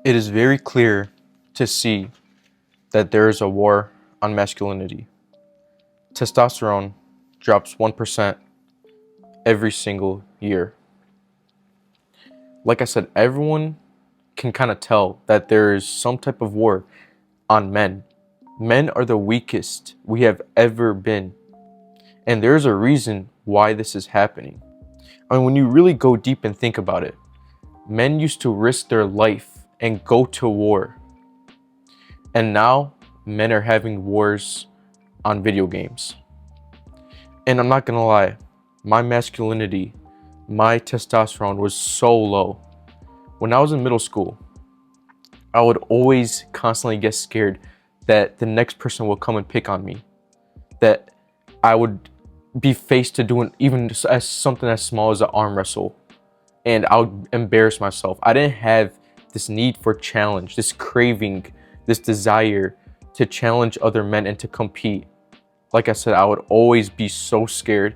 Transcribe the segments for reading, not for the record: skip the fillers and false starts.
It is very clear to see that there is a war on masculinity. Testosterone drops 1% every single year. Like I said, everyone can kind of tell that there is some type of war on men. Men are the weakest we have ever been. And there's a reason why this is happening. I mean, when you really go deep and think about it, men used to risk their life and go to war. And now men are having wars on video games. And I'm not gonna lie, my masculinity, my testosterone was so low. When I was in middle school, I would always constantly get scared that the next person will come and pick on me, that I would be faced to doing even as something as small as an arm wrestle, and I would embarrass myself. I didn't have this need for challenge, this craving, this desire to challenge other men and to compete. Like I said, I would always be so scared.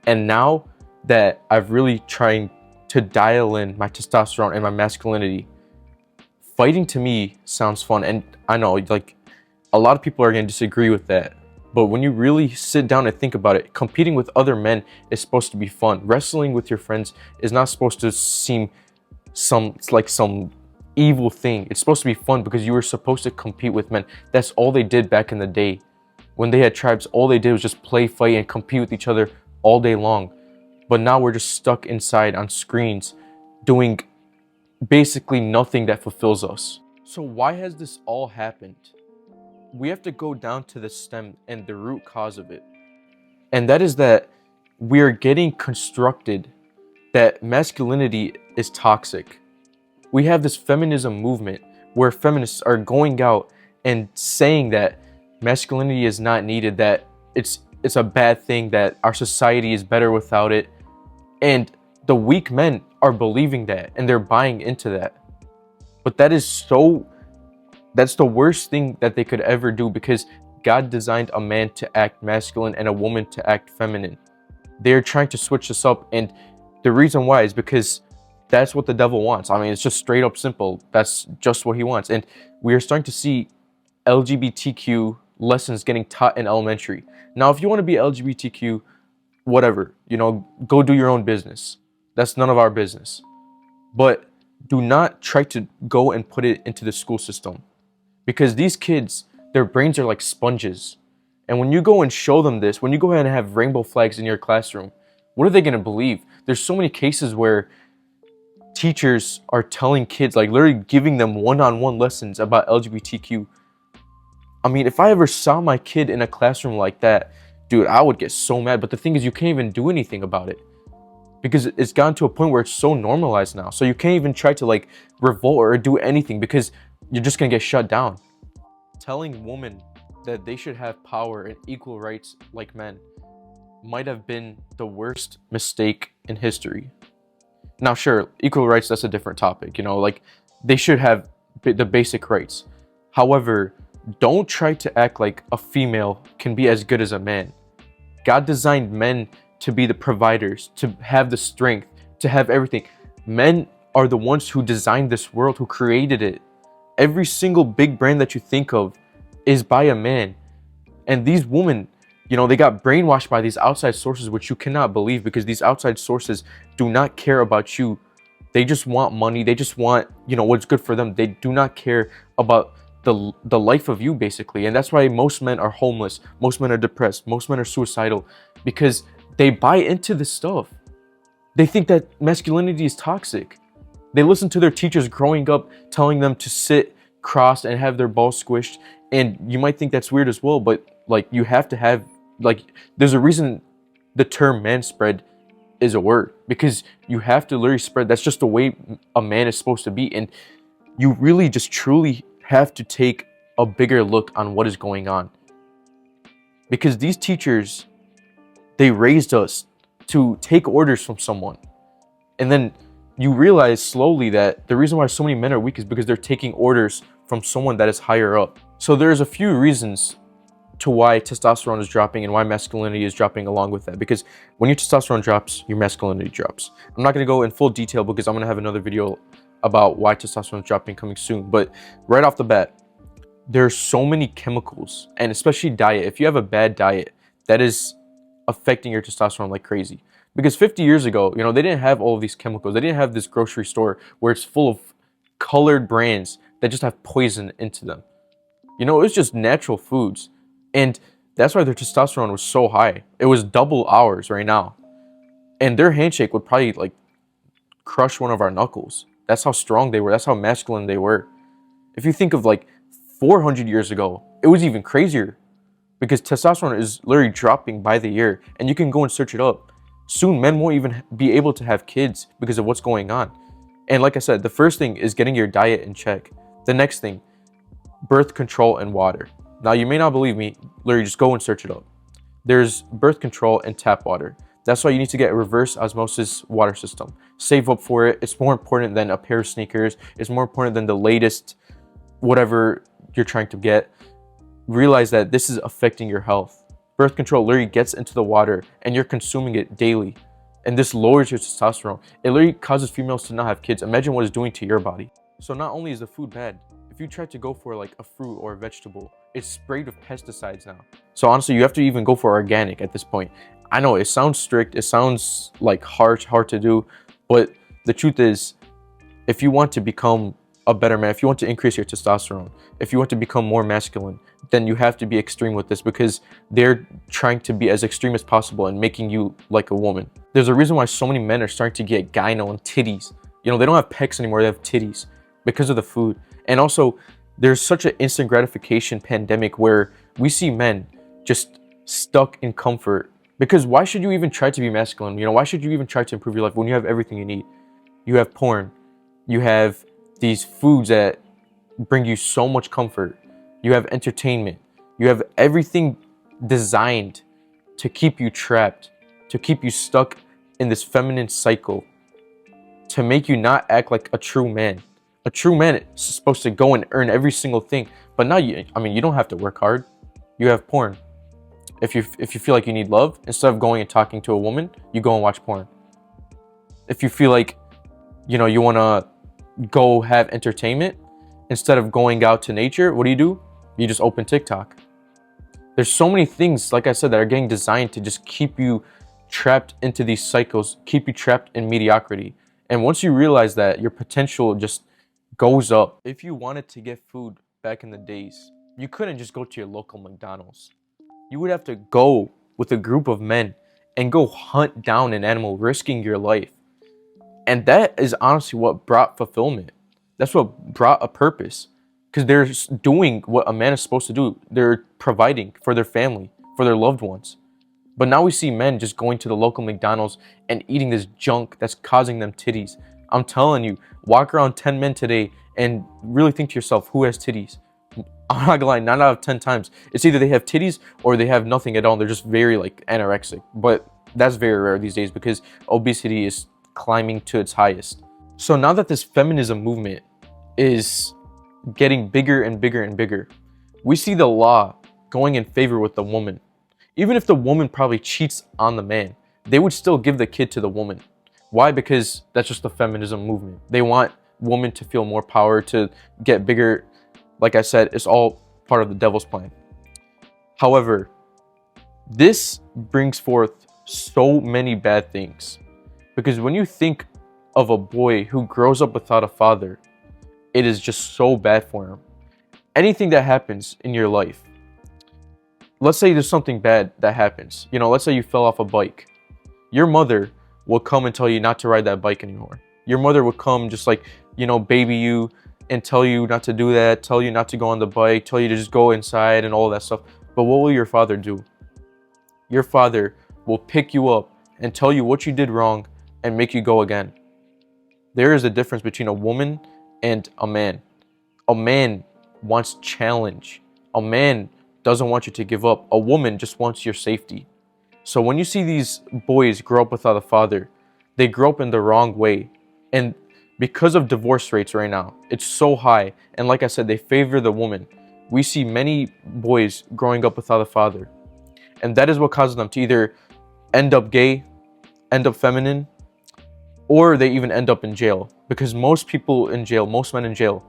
And now that I've really trying to dial in my testosterone and my masculinity, fighting to me sounds fun. And I know like a lot of people are going to disagree with that. But when you really sit down and think about it, competing with other men is supposed to be fun. Wrestling with your friends is not supposed to seem some evil thing. It's supposed to be fun because you were supposed to compete with men. That's all they did back in the day. When they had tribes, all they did was just play, fight, and compete with each other all day long. But now we're just stuck inside on screens doing basically nothing that fulfills us. So why has this all happened? We have to go down to the stem and the root cause of it. And that is that we are getting constructed that masculinity is toxic. We have this feminism movement where feminists are going out and saying that masculinity is not needed, that it's a bad thing, that our society is better without it. And the weak men are believing that and they're buying into that. But that's the worst thing that they could ever do, because God designed a man to act masculine and a woman to act feminine. They're trying to switch this up, and the reason why is because that's what the devil wants. I mean, it's just straight up simple. That's just what he wants. And we are starting to see LGBTQ lessons getting taught in elementary. Now, if you want to be LGBTQ, whatever, go do your own business. That's none of our business. But do not try to go and put it into the school system, because these kids, their brains are like sponges. And when you go and show them this, when you go ahead and have rainbow flags in your classroom, what are they going to believe? There's so many cases where teachers are telling kids, like literally giving them one-on-one lessons about LGBTQ. I mean, if I ever saw my kid in a classroom like that, dude, I would get so mad. But the thing is, you can't even do anything about it because it's gotten to a point where it's so normalized now. So you can't even try to like revolt or do anything because you're just gonna get shut down. Telling women that they should have power and equal rights like men might have been the worst mistake in history. Now, sure, equal rights, that's a different topic. Like they should have the basic rights. However, don't try to act like a female can be as good as a man. God designed men to be the providers, to have the strength, to have everything. Men are the ones who designed this world, who created it. Every single big brand that you think of is by a man. And these women, they got brainwashed by these outside sources, which you cannot believe, because these outside sources do not care about you. They just want money. They just want, what's good for them. They do not care about the life of you, basically. And that's why most men are homeless, most men are depressed, most men are suicidal, because they buy into this stuff. They think that masculinity is toxic. They listen to their teachers growing up telling them to sit crossed and have their balls squished, and you might think that's weird as well, but like you have to have, like, there's a reason the term man spread is a word, because you have to literally spread. That's just the way a man is supposed to be. And you really just truly have to take a bigger look on what is going on, because these teachers, they raised us to take orders from someone, and then you realize slowly that the reason why so many men are weak is because they're taking orders from someone that is higher up. So there's a few reasons to why testosterone is dropping and why masculinity is dropping along with that, because when your testosterone drops, your masculinity drops. I'm not going to go in full detail because I'm going to have another video about why testosterone is dropping coming soon. But right off the bat, there's so many chemicals, and especially diet. If you have a bad diet, that is affecting your testosterone like crazy. Because 50 years ago, they didn't have all of these chemicals. They didn't have this grocery store where it's full of colored brands that just have poison into them. It was just natural foods. And that's why their testosterone was so high. It was double ours right now. And their handshake would probably like crush one of our knuckles. That's how strong they were. That's how masculine they were. If you think of like 400 years ago, it was even crazier because testosterone is literally dropping by the year, and you can go and search it up. Soon, men won't even be able to have kids because of what's going on. And like I said, the first thing is getting your diet in check. The next thing, birth control and water. Now, you may not believe me, literally just go and search it up. There's birth control and tap water. That's why you need to get a reverse osmosis water system. Save up for it. It's more important than a pair of sneakers. It's more important than the latest whatever you're trying to get. Realize that this is affecting your health. Birth control literally gets into the water and you're consuming it daily. And this lowers your testosterone. It literally causes females to not have kids. Imagine what it's doing to your body. So not only is the food bad, if you try to go for like a fruit or a vegetable, it's sprayed with pesticides now. So honestly, you have to even go for organic at this point. I know it sounds strict, it sounds like hard to do, but the truth is, if you want to become a better man, if you want to increase your testosterone, if you want to become more masculine, then you have to be extreme with this because they're trying to be as extreme as possible and making you like a woman. There's a reason why so many men are starting to get gyno and titties. They don't have pecs anymore, they have titties because of the food. And also, there's such an instant gratification pandemic where we see men just stuck in comfort. Because why should you even try to be masculine? Why should you even try to improve your life when you have everything you need? You have porn. You have these foods that bring you so much comfort. You have entertainment. You have everything designed to keep you trapped, to keep you stuck in this feminine cycle, to make you not act like a true man. A true man is supposed to go and earn every single thing. But now, you don't have to work hard. You have porn. If you feel like you need love, instead of going and talking to a woman, you go and watch porn. If you feel like, you want to go have entertainment, instead of going out to nature, what do? You just open TikTok. There's so many things, like I said, that are getting designed to just keep you trapped into these cycles, keep you trapped in mediocrity. And once you realize that, your potential just goes up. If you wanted to get food back in the days, you couldn't just go to your local McDonald's. You would have to go with a group of men and go hunt down an animal, risking your life. And that is honestly what brought fulfillment. That's what brought a purpose. Because they're doing what a man is supposed to do. They're providing for their family, for their loved ones. But now we see men just going to the local McDonald's and eating this junk that's causing them titties. I'm telling you, walk around 10 men today and really think to yourself, who has titties? I'm not gonna lie, 9 out of 10 times, it's either they have titties or they have nothing at all. They're just very anorexic. But that's very rare these days because obesity is climbing to its highest. So now that this feminism movement is getting bigger and bigger and bigger, we see the law going in favor with the woman. Even if the woman probably cheats on the man, they would still give the kid to the woman. Why? Because that's just the feminism movement. They want women to feel more power, to get bigger. Like I said, it's all part of the devil's plan. However, this brings forth so many bad things. Because when you think of a boy who grows up without a father, it is just so bad for him. Anything that happens in your life, let's say there's something bad that happens. Let's say you fell off a bike. Your mother will come and tell you not to ride that bike anymore. Your mother will come just baby you and tell you not to do that, tell you not to go on the bike, tell you to just go inside and all that stuff. But what will your father do? Your father will pick you up and tell you what you did wrong and make you go again. There is a difference between a woman and a man. A man wants challenge. A man doesn't want you to give up. A woman just wants your safety. So when you see these boys grow up without a father, they grow up in the wrong way. And because of divorce rates right now, it's so high. And like I said, they favor the woman. We see many boys growing up without a father. And that is what causes them to either end up gay, end up feminine, or they even end up in jail. Because most people in jail, most men in jail,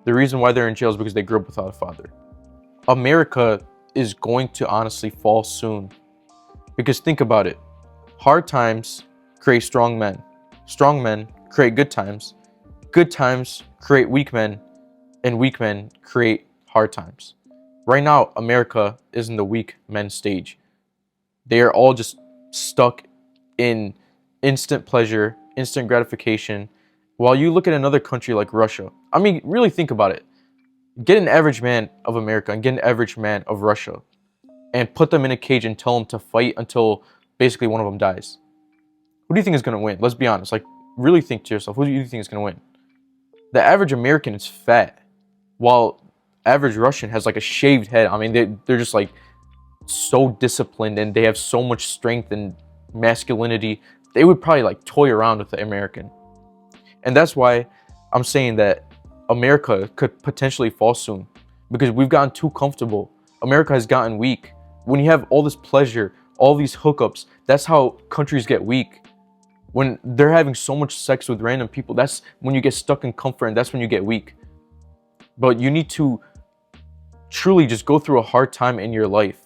the reason why they're in jail is because they grew up without a father. America is going to honestly fall soon. Because think about it. Hard times create strong men. Strong men create good times. Good times create weak men. And weak men create hard times. Right now, America is in the weak men stage. They are all just stuck in instant pleasure, instant gratification. While you look at another country like Russia, I mean, really think about it. Get an average man of America and get an average man of Russia and put them in a cage and tell them to fight until basically one of them dies. Who do you think is going to win? Let's be honest. Like, really think to yourself, who do you think is going to win? The average American is fat, while average Russian has like a shaved head. I mean, they're just like so disciplined and they have so much strength and masculinity. They would probably like toy around with the American. And that's why I'm saying that America could potentially fall soon, because we've gotten too comfortable. America has gotten weak. When you have all this pleasure, all these hookups, that's how countries get weak. When they're having so much sex with random people, that's when you get stuck in comfort, and that's when you get weak. But you need to truly just go through a hard time in your life.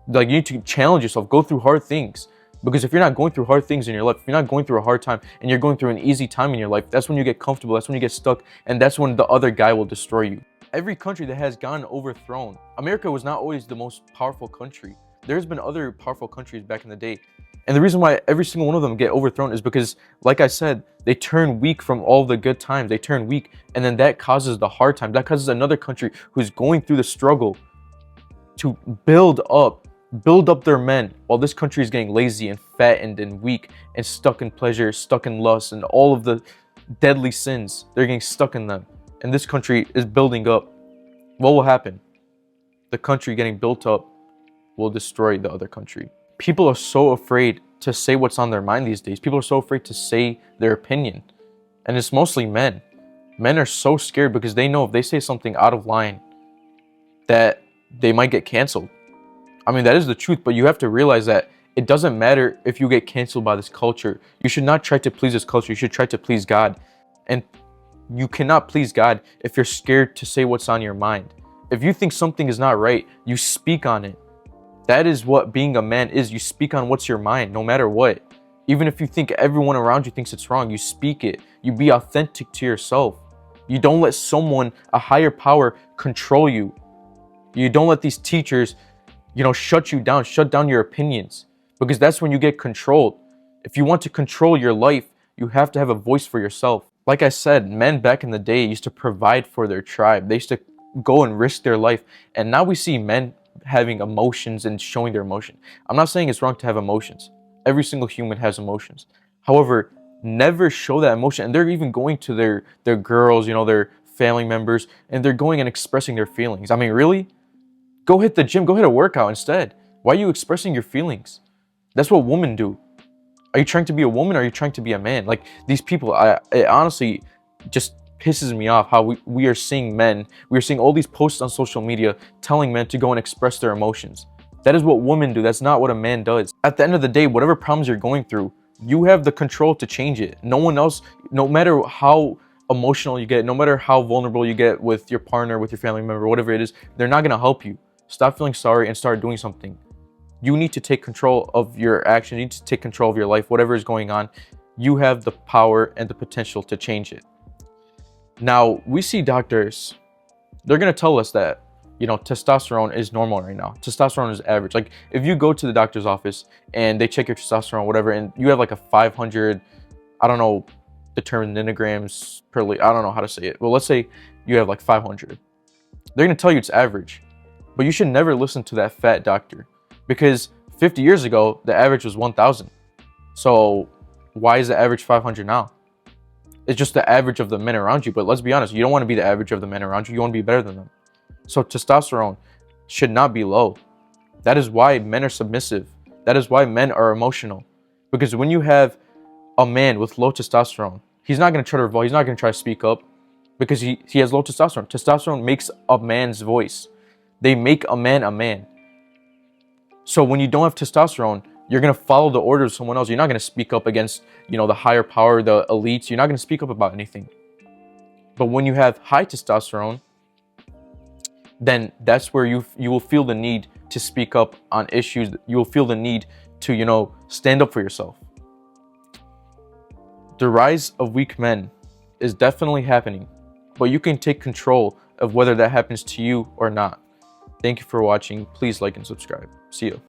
Like, you need to challenge yourself, go through hard things. Because if you're not going through hard things in your life, if you're not going through a hard time and you're going through an easy time in your life, that's when you get comfortable, that's when you get stuck, and that's when the other guy will destroy you. Every country that has gotten overthrown, America was not always the most powerful country. There's been other powerful countries back in the day. And the reason why every single one of them get overthrown is because, like I said, they turn weak from all the good times. They turn weak, and then that causes the hard times. That causes another country who's going through the struggle to build up their men, while this country is getting lazy and fattened and weak and stuck in pleasure, stuck in lust, and all of the deadly sins. They're getting stuck in them. And this country is building up. What will happen? The country getting built up will destroy the other country. People are so afraid to say what's on their mind these days. People are so afraid to say their opinion. And it's mostly men. Men are so scared because they know if they say something out of line that they might get canceled. I mean, that is the truth, but you have to realize that it doesn't matter if you get canceled by this culture. You should not try to please this culture. You should try to please God. And you cannot please God if you're scared to say what's on your mind. If you think something is not right, you speak on it. That is what being a man is. You speak on what's your mind, no matter what. Even if you think everyone around you thinks it's wrong, you speak it. You be authentic to yourself. You don't let someone, a higher power, control you. You don't let these teachers, shut you down, shut down your opinions, because that's when you get controlled. If you want to control your life, you have to have a voice for yourself. Like I said, men back in the day used to provide for their tribe. They used to go and risk their life. And now we see men having emotions and showing their emotion. I'm not saying it's wrong to have emotions. Every single human has emotions. However, never show that emotion. And they're even going to their girls, their family members, and they're going and expressing their feelings. I mean, really? Go hit the gym, go hit a workout instead. Why are you expressing your feelings? That's what women do. Are you trying to be a woman or are you trying to be a man? Like, these people, it honestly just pisses me off how we are seeing men, we are seeing all these posts on social media telling men to go and express their emotions. That is what women do. That's not what a man does. At the end of the day, whatever problems you're going through, you have the control to change it. No one else, no matter how emotional you get, no matter how vulnerable you get with your partner, with your family member, whatever it is, they're not going to help you. Stop feeling sorry and start doing something. You need to take control of your actions. You need to take control of your life. Whatever is going on, you have the power and the potential to change it. Now, we see doctors, they're going to tell us that, testosterone is normal right now. Testosterone is average. Like, if you go to the doctor's office and they check your testosterone, whatever, and you have like a 500, I don't know the term, nanograms per liter, I don't know how to say it. Well, let's say you have like 500. They're going to tell you it's average. But you should never listen to that fat doctor, because 50 years ago, the average was 1,000. So why is the average 500 now? It's just the average of the men around you. But let's be honest, you don't want to be the average of the men around you. You want to be better than them. So testosterone should not be low. That is why men are submissive. That is why men are emotional. Because when you have a man with low testosterone, he's not going to try to revolt. He's not going to try to speak up because he has low testosterone. Testosterone makes a man's voice. They make a man a man. So when you don't have testosterone, You're going to follow the orders of someone else. You're not going to speak up against, the higher power, the elites. You're not going to speak up about anything. But when you have high testosterone, then that's where you will feel the need to speak up on issues. You will feel the need to, stand up for yourself. The rise of weak men is definitely happening, but you can take control of whether that happens to you or not. Thank you for watching. Please like and subscribe. See you.